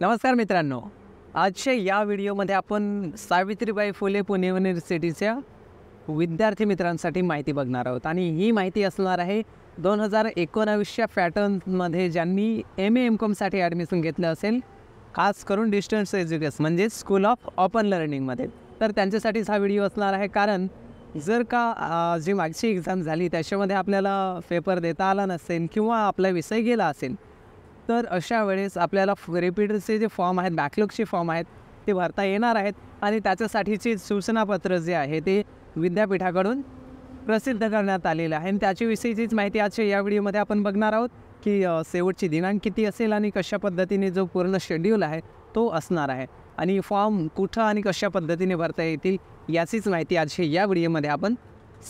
नमस्कार मित्रांनो, आजच्या या व्हिडिओमध्ये आपण सावित्रीबाई फुले पुणे युनिव्हर्सिटीच्या विद्यार्थी मित्रांसाठी माहिती बघणार आहोत आणि ही माहिती असणार आहे 2019च्या पॅटर्नमध्ये ज्यांनी MA-MCOMसाठी ॲडमिशन घेतलं असेल, खास करून डिस्टन्स एज्युकेशन म्हणजेच स्कूल ऑफ ओपन लर्निंगमध्ये. तर त्यांच्यासाठीच हा व्हिडिओ असणार आहे. कारण जर का जी मागची एक्झाम झाली त्याच्यामध्ये आपल्याला पेपर देता आला नसेल किंवा आपला विषय गेला असेल, तर अशा वेळेस आपल्याला रिपीटचे जे फॉर्म आहेत, बॅकलॉगचे फॉर्म आहेत, ते भरता येणार आहेत आणि त्याच्यासाठीचे सूचनापत्र जे आहे ते विद्यापीठाकडून प्रसिद्ध करण्यात आलेलं आहे. आणि त्याच्याविषयीचीच माहिती आजच्या या व्हिडिओमध्ये आपण बघणार आहोत की शेवटची दिनांक किती असेल आणि कशा पद्धतीने जो पूर्ण शेड्यूल आहे तो असणार आहे आणि फॉर्म कुठं आणि कशा पद्धतीने भरता येतील याचीच माहिती आजच्या या व्हिडिओमध्ये आपण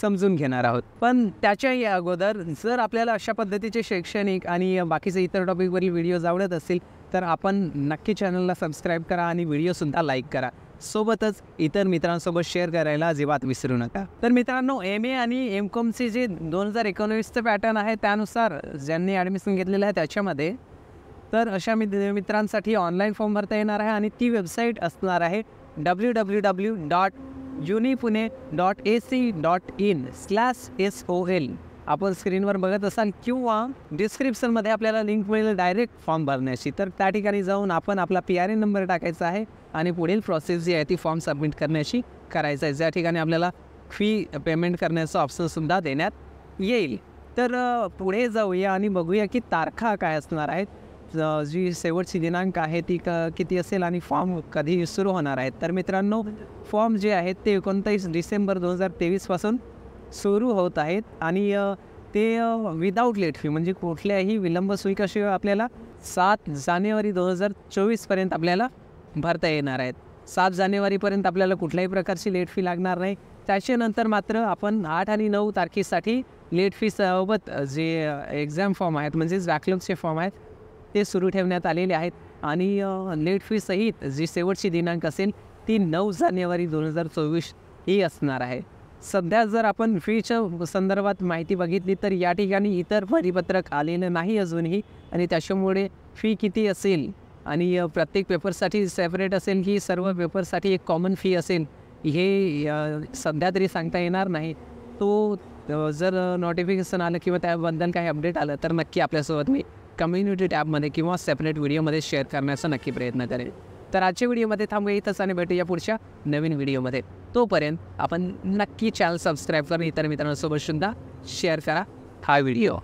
समजून घेणार आहोत. पण त्याच्याही अगोदर जर आपल्याला अशा पद्धतीचे शैक्षणिक आणि बाकीचे इतर टॉपिकवरील व्हिडिओज आवडत असतील तर आपण नक्की चॅनलला सबस्क्राईब करा आणि व्हिडिओसुद्धा लाईक करा. सोबतच इतर मित्रांसोबत शेअर करायला अजिबात विसरू नका. तर मित्रांनो, MA आणि MCOMचे जे 2019चं पॅटर्न आहे त्यानुसार ज्यांनी ॲडमिशन घेतलेलं आहे त्याच्यामध्ये तर अशा मित्रांसाठी ऑनलाईन फॉर्म भरता येणार आहे आणि ती वेबसाईट असणार आहे www.unipune.ac.in/SOL. आपण स्क्रीनवर बघत असाल किंवा डिस्क्रिप्शनमध्ये आपल्याला लिंक मिळेल डायरेक्ट फॉर्म भरण्याची. तर त्या ठिकाणी जाऊन आपण आपला PRN नंबर टाकायचा आहे आणि पुढील प्रोसेस जी आहे ती फॉर्म सबमिट करण्याची करायचं आहे. ज्या ठिकाणी आपल्याला फी पेमेंट करण्याचं ऑप्शनसुद्धा देण्यात येईल. तर पुढे जाऊया आणि बघूया की तारखा काय असणार आहेत, जी शेवटची दिनांक आहे ती किती असेल आणि फॉर्म कधी सुरू होणार आहेत. तर मित्रांनो, फॉर्म जे आहेत ते 29 डिसेंबर 2023पासून सुरू होत आहेत आणि ते विदाऊट लेट फी म्हणजे कुठल्याही विलंब शुल्काशिवाय आपल्याला 7 जानेवारी 2024पर्यंत आपल्याला भरता येणार आहेत. 7 जानेवारीपर्यंत आपल्याला कुठल्याही प्रकारची लेट फी लागणार नाही. त्याच्यानंतर मात्र आपण 8 आणि 9 तारखेसाठी लेट फी सोबत जे एक्झाम फॉर्म आहेत म्हणजेच बॅकलॉगचे फॉर्म आहेत ते सुरू ठेवण्यात आलेले आहेत आणि लेट फी सहित जी शेवटची दिनांक असेल ती 9 जानेवारी 2024 ही असणार आहे. सध्या जर आपण फीच्या संदर्भात माहिती बघितली तर या ठिकाणी इतर परिपत्रक आलेलं नाही अजूनही आणि त्याच्यामुळे फी किती असेल आणि प्रत्येक पेपरसाठी सेपरेट असेल की सर्व पेपरसाठी एक कॉमन फी असेल हे सध्या तरी सांगता येणार नाही. तो जर नोटिफिकेशन आलं किंवा त्याबद्दल काही अपडेट आलं तर नक्की आपल्यासोबत मी कम्युनिटी टॅबमध्ये किंवा सेपरेट व्हिडिओमध्ये शेअर करण्याचा नक्की प्रयत्न करेन. तर आजच्या व्हिडिओमध्ये थांबूया इथंच आणि भेटूया पुढच्या नवीन व्हिडिओमध्ये. तोपर्यंत आपण नक्की चॅनल सबस्क्राईब करून इतर मित्रांसोबत सुद्धा शेअर करा हा व्हिडिओ.